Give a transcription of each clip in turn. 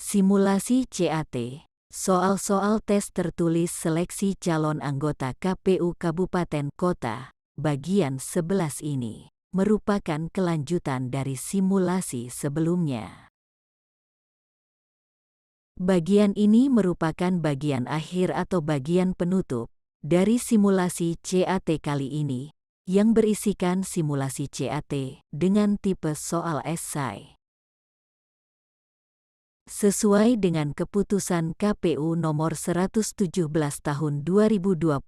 Simulasi CAT. Soal-soal tes tertulis seleksi calon anggota KPU Kabupaten Kota, bagian 11 ini, merupakan kelanjutan dari simulasi sebelumnya. Bagian ini merupakan bagian akhir atau bagian penutup dari simulasi CAT kali ini, yang berisikan simulasi CAT dengan tipe soal esai. Sesuai dengan keputusan KPU nomor 117 tahun 2023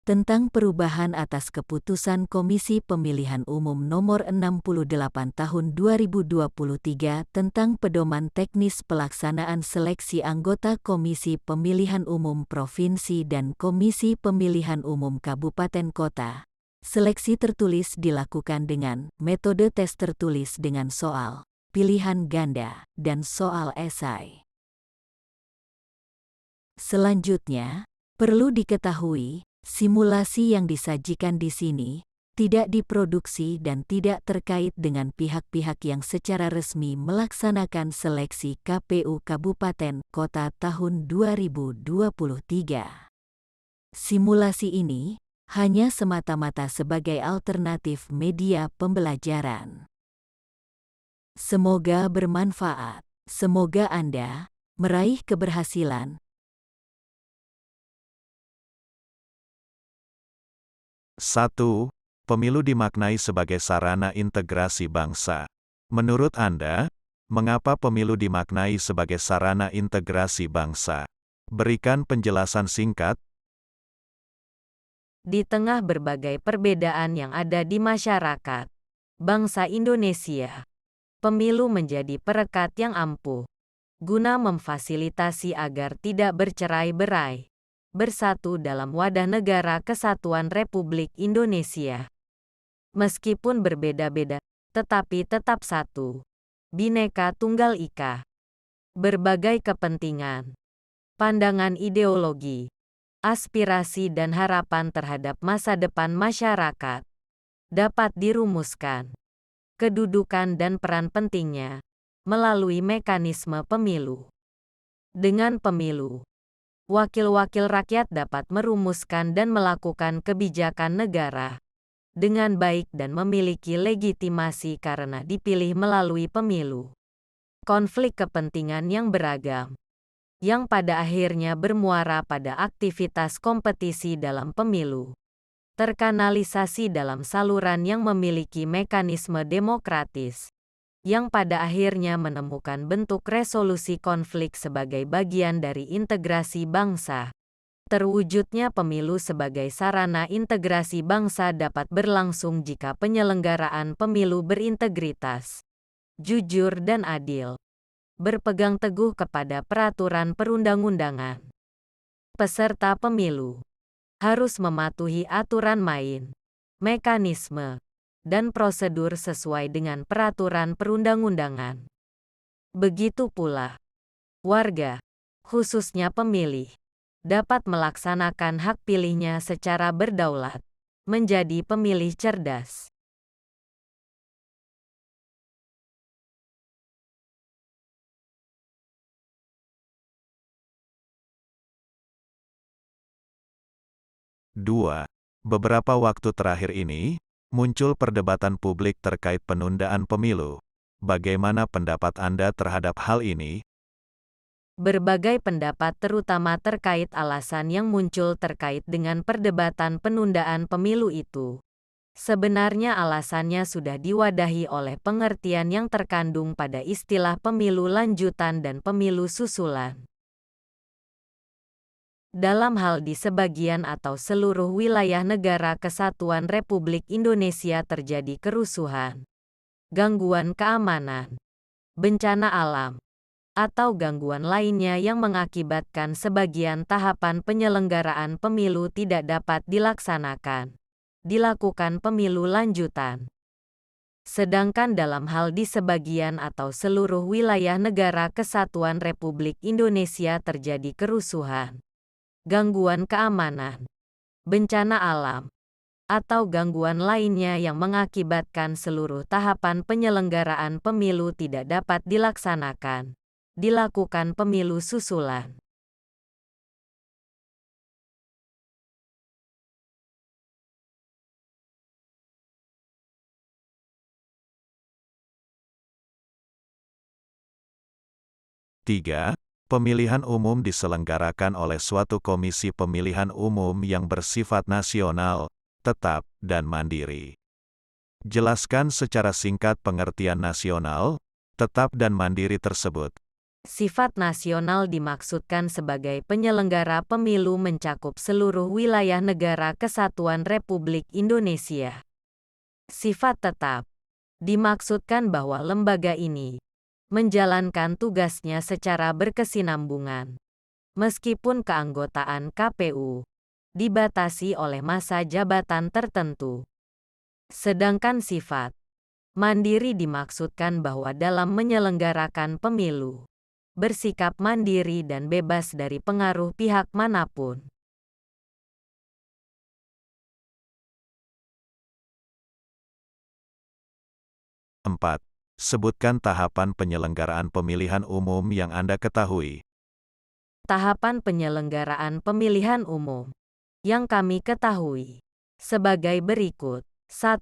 tentang perubahan atas keputusan Komisi Pemilihan Umum nomor 68 tahun 2023 tentang pedoman teknis pelaksanaan seleksi anggota Komisi Pemilihan Umum Provinsi dan Komisi Pemilihan Umum Kabupaten Kota, seleksi tertulis dilakukan dengan metode tes tertulis dengan soal pilihan ganda, dan soal esai. Selanjutnya, perlu diketahui, simulasi yang disajikan di sini tidak diproduksi dan tidak terkait dengan pihak-pihak yang secara resmi melaksanakan seleksi KPU Kabupaten Kota tahun 2023. Simulasi ini hanya semata-mata sebagai alternatif media pembelajaran. Semoga bermanfaat. Semoga Anda meraih keberhasilan. 1. Pemilu dimaknai sebagai sarana integrasi bangsa. Menurut Anda, mengapa pemilu dimaknai sebagai sarana integrasi bangsa? Berikan penjelasan singkat. Di tengah berbagai perbedaan yang ada di masyarakat bangsa Indonesia, pemilu menjadi perekat yang ampuh, guna memfasilitasi agar tidak bercerai-berai, bersatu dalam wadah negara kesatuan Republik Indonesia. Meskipun berbeda-beda, tetapi tetap satu. Bhinneka Tunggal Ika. Berbagai kepentingan, pandangan ideologi, aspirasi dan harapan terhadap masa depan masyarakat dapat dirumuskan. Kedudukan dan peran pentingnya melalui mekanisme pemilu. Dengan pemilu, wakil-wakil rakyat dapat merumuskan dan melakukan kebijakan negara dengan baik dan memiliki legitimasi karena dipilih melalui pemilu. Konflik kepentingan yang beragam, yang pada akhirnya bermuara pada aktivitas kompetisi dalam pemilu, terkanalisasi dalam saluran yang memiliki mekanisme demokratis, yang pada akhirnya menemukan bentuk resolusi konflik sebagai bagian dari integrasi bangsa. Terwujudnya pemilu sebagai sarana integrasi bangsa dapat berlangsung jika penyelenggaraan pemilu berintegritas, jujur dan adil, berpegang teguh kepada peraturan perundang-undangan. Peserta pemilu harus mematuhi aturan main, mekanisme, dan prosedur sesuai dengan peraturan perundang-undangan. Begitu pula, warga, khususnya pemilih, dapat melaksanakan hak pilihnya secara berdaulat, menjadi pemilih cerdas. Dua. Beberapa waktu terakhir ini, muncul perdebatan publik terkait penundaan pemilu. Bagaimana pendapat Anda terhadap hal ini? Berbagai pendapat terutama terkait alasan yang muncul terkait dengan perdebatan penundaan pemilu itu. Sebenarnya alasannya sudah diwadahi oleh pengertian yang terkandung pada istilah pemilu lanjutan dan pemilu susulan. Dalam hal di sebagian atau seluruh wilayah negara kesatuan Republik Indonesia terjadi kerusuhan, gangguan keamanan, bencana alam, atau gangguan lainnya yang mengakibatkan sebagian tahapan penyelenggaraan pemilu tidak dapat dilaksanakan, dilakukan pemilu lanjutan. Sedangkan dalam hal di sebagian atau seluruh wilayah negara kesatuan Republik Indonesia terjadi kerusuhan, gangguan keamanan, bencana alam, atau gangguan lainnya yang mengakibatkan seluruh tahapan penyelenggaraan pemilu tidak dapat dilaksanakan, dilakukan pemilu susulan. Tiga, pemilihan umum diselenggarakan oleh suatu komisi pemilihan umum yang bersifat nasional, tetap, dan mandiri. Jelaskan secara singkat pengertian nasional, tetap dan mandiri tersebut. Sifat nasional dimaksudkan sebagai penyelenggara pemilu mencakup seluruh wilayah negara kesatuan Republik Indonesia. Sifat tetap dimaksudkan bahwa lembaga ini menjalankan tugasnya secara berkesinambungan, meskipun keanggotaan KPU dibatasi oleh masa jabatan tertentu. Sedangkan sifat mandiri dimaksudkan bahwa dalam menyelenggarakan pemilu, bersikap mandiri dan bebas dari pengaruh pihak manapun. Empat, sebutkan tahapan penyelenggaraan pemilihan umum yang Anda ketahui. Tahapan penyelenggaraan pemilihan umum yang kami ketahui sebagai berikut. 1.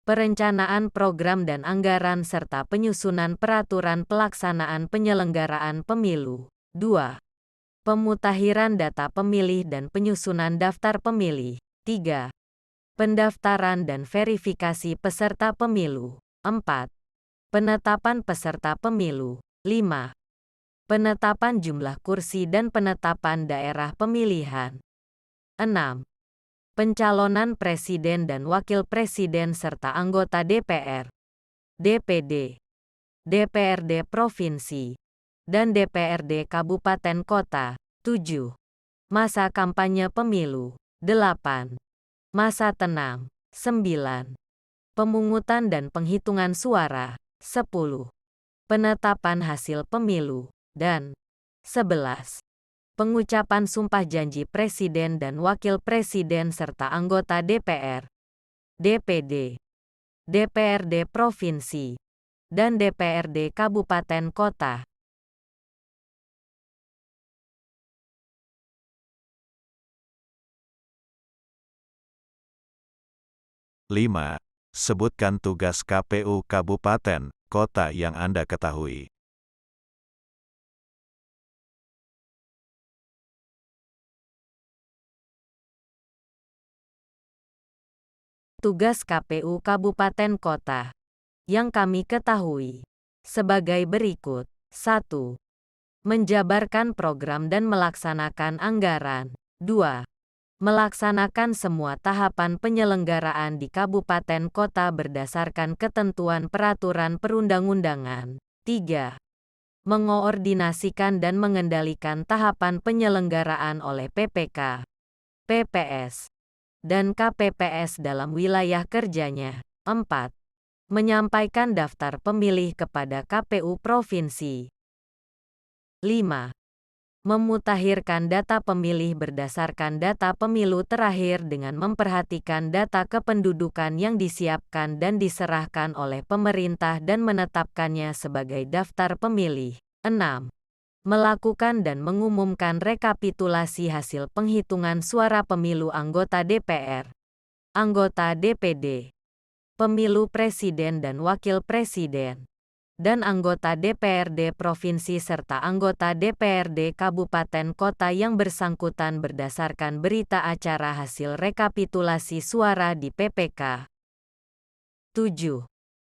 Perencanaan program dan anggaran serta penyusunan peraturan pelaksanaan penyelenggaraan pemilu. 2. Pemutakhiran data pemilih dan penyusunan daftar pemilih. 3. Pendaftaran dan verifikasi peserta pemilu. 4. Penetapan peserta pemilu. 5. Penetapan jumlah kursi dan penetapan daerah pemilihan. 6. Pencalonan presiden dan wakil presiden serta anggota DPR, DPD, DPRD provinsi, dan DPRD kabupaten kota. 7. Masa kampanye pemilu. 8. Masa tenang. 9. Pemungutan dan penghitungan suara. 10. Penetapan hasil pemilu. Dan 11. Pengucapan sumpah janji presiden dan wakil presiden serta anggota DPR, DPD, DPRD provinsi, dan DPRD kabupaten kota. 5. Sebutkan tugas KPU kabupaten, kota yang Anda ketahui. Tugas KPU kabupaten kota yang kami ketahui sebagai berikut. 1. Menjabarkan program dan melaksanakan anggaran. 2. Melaksanakan semua tahapan penyelenggaraan di kabupaten kota berdasarkan ketentuan peraturan perundang-undangan. 3. Mengoordinasikan dan mengendalikan tahapan penyelenggaraan oleh PPK, PPS, dan KPPS dalam wilayah kerjanya. 4. Menyampaikan daftar pemilih kepada KPU provinsi. 5. Memutakhirkan data pemilih berdasarkan data pemilu terakhir dengan memperhatikan data kependudukan yang disiapkan dan diserahkan oleh pemerintah dan menetapkannya sebagai daftar pemilih. 6. Melakukan dan mengumumkan rekapitulasi hasil penghitungan suara pemilu anggota DPR, anggota DPD, pemilu presiden dan wakil presiden, dan anggota DPRD provinsi serta anggota DPRD kabupaten kota yang bersangkutan berdasarkan berita acara hasil rekapitulasi suara di PPK. 7.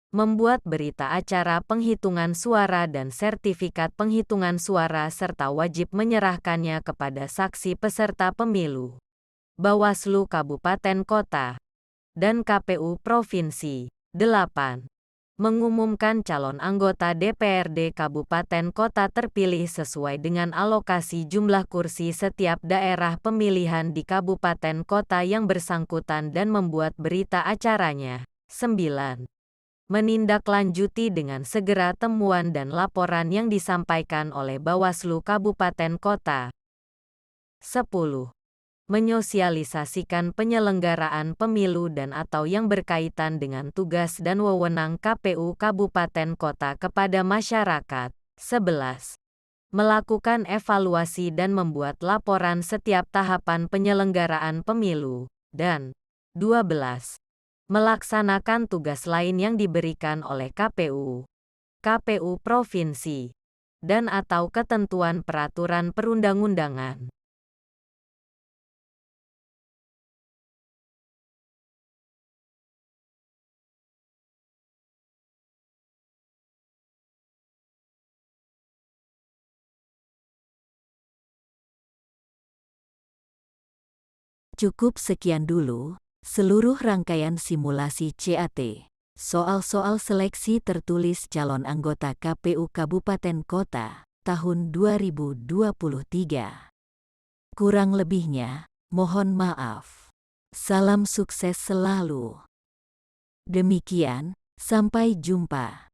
Membuat berita acara penghitungan suara dan sertifikat penghitungan suara serta wajib menyerahkannya kepada saksi peserta pemilu, Bawaslu Kabupaten Kota, dan KPU Provinsi. 8. Mengumumkan calon anggota DPRD Kabupaten Kota terpilih sesuai dengan alokasi jumlah kursi setiap daerah pemilihan di Kabupaten Kota yang bersangkutan dan membuat berita acaranya. 9. Menindaklanjuti dengan segera temuan dan laporan yang disampaikan oleh Bawaslu Kabupaten Kota. 10. Menyosialisasikan penyelenggaraan pemilu dan atau yang berkaitan dengan tugas dan wewenang KPU Kabupaten Kota kepada masyarakat. 11. Melakukan evaluasi dan membuat laporan setiap tahapan penyelenggaraan pemilu. Dan 12. Melaksanakan tugas lain yang diberikan oleh KPU, KPU Provinsi, dan atau ketentuan peraturan perundang-undangan. Cukup sekian dulu, seluruh rangkaian simulasi CAT. Soal-soal seleksi tertulis calon anggota KPU Kabupaten Kota, tahun 2023. Kurang lebihnya, mohon maaf. Salam sukses selalu. Demikian, sampai jumpa.